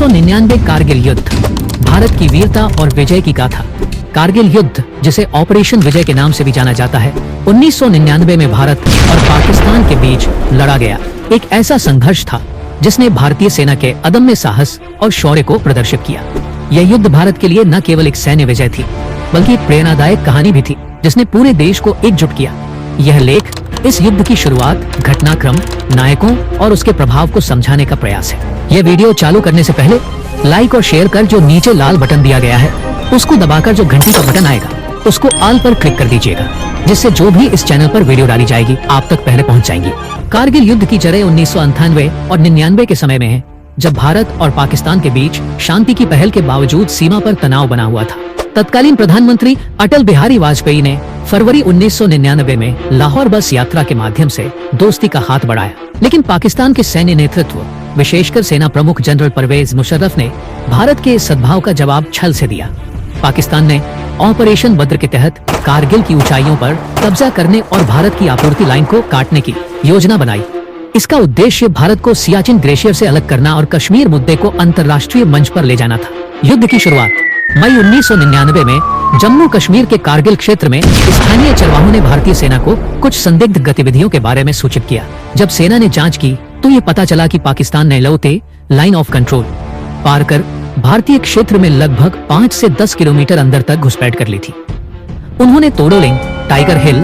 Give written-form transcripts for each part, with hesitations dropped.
1999 कारगिल युद्ध, भारत की वीरता और विजय की गाथा। कारगिल युद्ध, जिसे ऑपरेशन विजय के नाम से भी जाना जाता है, 1999 में भारत और पाकिस्तान के बीच लड़ा गया एक ऐसा संघर्ष था जिसने भारतीय सेना के अदम्य साहस और शौर्य को प्रदर्शित किया। यह युद्ध भारत के लिए न केवल एक सैन्य विजय थी, बल्कि एक प्रेरणादायक कहानी भी थी जिसने पूरे देश को एकजुट किया। यह लेख इस युद्ध की शुरुआत, घटनाक्रम, नायकों और उसके प्रभाव को समझाने का प्रयास है। यह वीडियो चालू करने से पहले लाइक और शेयर कर जो नीचे लाल बटन दिया गया है उसको दबाकर जो घंटी का बटन आएगा उसको ऑल पर क्लिक कर दीजिएगा, जिससे जो भी इस चैनल पर वीडियो डाली जाएगी आप तक पहले पहुंच जाएंगी। कारगिल युद्ध की जड़ें 1998 और 99 के समय में है, जब भारत और पाकिस्तान के बीच शांति की पहल के बावजूद सीमा पर तनाव बना हुआ था। तत्कालीन प्रधानमंत्री अटल बिहारी वाजपेयी ने फरवरी 1999 में लाहौर बस यात्रा के माध्यम से दोस्ती का हाथ बढ़ाया, लेकिन पाकिस्तान के सैन्य नेतृत्व, विशेषकर सेना प्रमुख जनरल परवेज मुशर्रफ ने भारत के इस सद्भाव का जवाब छल से दिया। पाकिस्तान ने ऑपरेशन बद्र के तहत कारगिल की ऊंचाइयों पर कब्जा करने और भारत की आपूर्ति लाइन को काटने की योजना बनाई। इसका उद्देश्य भारत को सियाचिन ग्लेशियर से अलग करना और कश्मीर मुद्दे को अंतर्राष्ट्रीय मंच पर ले जाना था। युद्ध की शुरुआत मई 1999 में जम्मू कश्मीर के कारगिल क्षेत्र में स्थानीय चरवाहों ने भारतीय सेना को कुछ संदिग्ध गतिविधियों के बारे में सूचित किया। जब सेना ने जांच की तो ये पता चला कि पाकिस्तान ने लौते लाइन ऑफ कंट्रोल पार कर भारतीय क्षेत्र में लगभग 5 से 10 किलोमीटर अंदर तक घुसपैठ कर ली थी। उन्होंने तोड़ोलिंग, टाइगर हिल,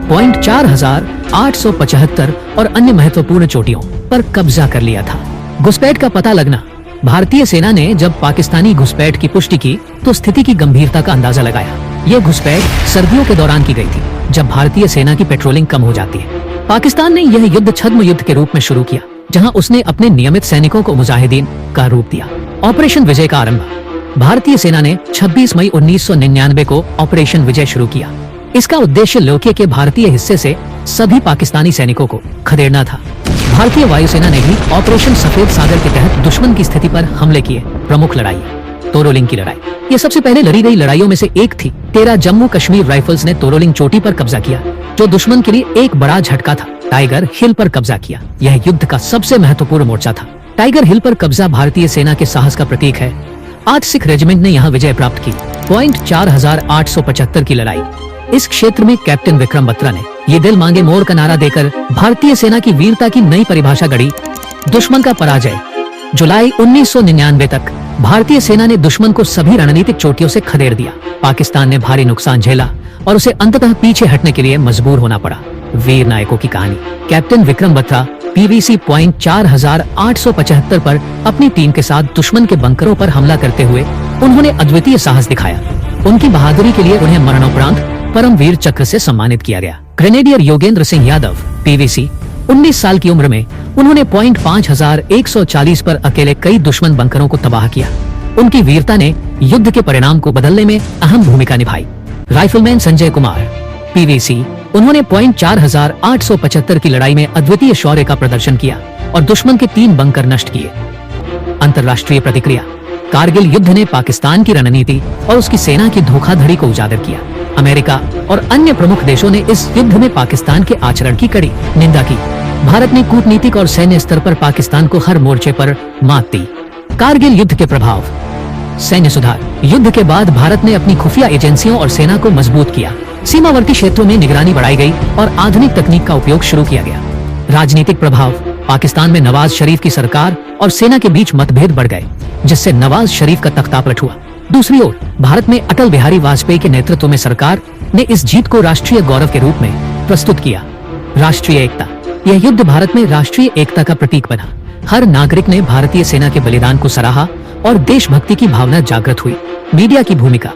पॉइंट 4875 और अन्य महत्वपूर्ण चोटियों पर कब्जा कर लिया था। घुसपैठ का पता लगना, भारतीय सेना ने जब पाकिस्तानी घुसपैठ की पुष्टि की तो स्थिति की गंभीरता का अंदाजा लगाया। यह घुसपैठ सर्दियों के दौरान की गई थी, जब भारतीय सेना की पेट्रोलिंग कम हो जाती है। पाकिस्तान ने यह युद्ध छद्म युद्ध के रूप में शुरू किया, जहां उसने अपने नियमित सैनिकों को मुजाहिदीन का रूप दिया। ऑपरेशन विजय का आरंभ, भारतीय सेना ने 26 मई 1999 को ऑपरेशन विजय शुरू किया। इसका उद्देश्य लोके के भारतीय हिस्से से सभी पाकिस्तानी सैनिकों को खदेड़ना था। भारतीय वायुसेना ने भी ऑपरेशन सफेद सागर के तहत दुश्मन की स्थिति पर हमले किए। प्रमुख लड़ाई तोरोलिंग की लड़ाई, यह सबसे पहले लड़ी गई लड़ाइयों में से एक थी। 13 जम्मू कश्मीर राइफल्स ने तोरोलिंग चोटी पर कब्जा किया, जो दुश्मन के लिए एक बड़ा झटका था। टाइगर हिल पर कब्जा किया, यह युद्ध का सबसे महत्वपूर्ण मोर्चा था। टाइगर हिल पर कब्जा भारतीय सेना के साहस का प्रतीक है। आज सिख रेजिमेंट ने यहाँ विजय प्राप्त की। पॉइंट 4875 की लड़ाई, इस क्षेत्र में कैप्टन विक्रम बत्रा ने ये दिल मांगे मोर का नारा देकर भारतीय सेना की वीरता की नई परिभाषा गढ़ी। दुश्मन का पराजय, जुलाई 1999 तक भारतीय सेना ने दुश्मन को सभी रणनीतिक चोटियों से खदेड़ दिया। पाकिस्तान ने भारी नुकसान झेला और उसे अंततः पीछे हटने के लिए मजबूर होना पड़ा। वीर नायकों की कहानी, captain Vikram Batra PVC point 4875 पर अपनी टीम के साथ दुश्मन के बंकरों पर हमला करते हुए उन्होंने अद्वितीय साहस दिखाया। उनकी बहादुरी के लिए उन्हें मरणोपरांत परमवीर चक्र से सम्मानित किया गया। ग्रेनेडियर योगेंद्र सिंह यादव पीवीसी 19 साल की उम्र में उन्होंने पॉइंट 5140 पर अकेले कई दुश्मन बंकरों को तबाह किया। उनकी वीरता ने युद्ध के परिणाम को बदलने में अहम भूमिका निभाई। राइफलमैन संजय कुमार पीवीसी, उन्होंने पॉइंट 4875 की लड़ाई में अद्वितीय शौर्य का प्रदर्शन किया और दुश्मन के 3 बंकर नष्ट किए। अंतर्राष्ट्रीय प्रतिक्रिया, कारगिल युद्ध ने पाकिस्तान की रणनीति और उसकी सेना की धोखाधड़ी को उजागर किया। अमेरिका और अन्य प्रमुख देशों ने इस युद्ध में पाकिस्तान के आचरण की कड़ी निंदा की। भारत ने कूटनीतिक और सैन्य स्तर पर पाकिस्तान को हर मोर्चे पर मात दी। कारगिल युद्ध के प्रभाव, सैन्य सुधार, युद्ध के बाद भारत ने अपनी खुफिया एजेंसियों और सेना को मजबूत किया। सीमावर्ती क्षेत्रों में निगरानी बढ़ाई गई और आधुनिक तकनीक का उपयोग शुरू किया गया। राजनीतिक प्रभाव, पाकिस्तान में नवाज शरीफ की सरकार और सेना के बीच मतभेद बढ़ गए, जिससे नवाज शरीफ का तख्तापलट हुआ। दूसरी ओर भारत में अटल बिहारी वाजपेयी के नेतृत्व में सरकार ने इस जीत को राष्ट्रीय गौरव के रूप में प्रस्तुत किया। राष्ट्रीय एकता, यह युद्ध भारत में राष्ट्रीय एकता का प्रतीक बना। हर नागरिक ने भारतीय सेना के बलिदान को सराहा और देशभक्ति की भावना जागृत हुई। मीडिया की भूमिका,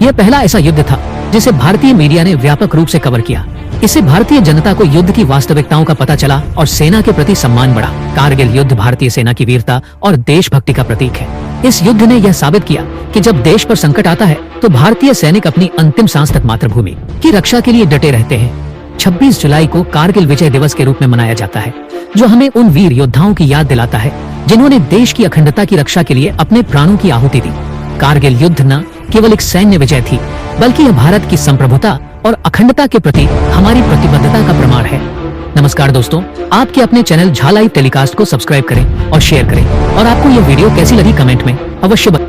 यह पहला ऐसा युद्ध था जिसे भारतीय मीडिया ने व्यापक रूप से कवर किया। इससे भारतीय जनता को युद्ध की वास्तविकताओं का पता चला और सेना के प्रति सम्मान बढ़ा। कारगिल युद्ध भारतीय सेना की वीरता और देशभक्ति का प्रतीक है। इस युद्ध ने यह साबित किया कि जब देश पर संकट आता है तो भारतीय सैनिक अपनी अंतिम सांस तक मातृभूमि की रक्षा के लिए डटे रहते हैं। 26 जुलाई को कारगिल विजय दिवस के रूप में मनाया जाता है, जो हमें उन वीर योद्धाओं की याद दिलाता है जिन्होंने देश की अखंडता की रक्षा के लिए अपने प्राणों की आहुति दी। कारगिल युद्ध न केवल एक सैन्य विजय थी, बल्कि यह भारत की संप्रभुता और अखंडता के प्रति हमारी प्रतिबद्धता का प्रमाण है। नमस्कार दोस्तों, आपके अपने चैनल झा लाइव टेलीकास्ट को सब्सक्राइब करें और शेयर करें और आपको यह वीडियो कैसी लगी कमेंट में अवश्य बताएं।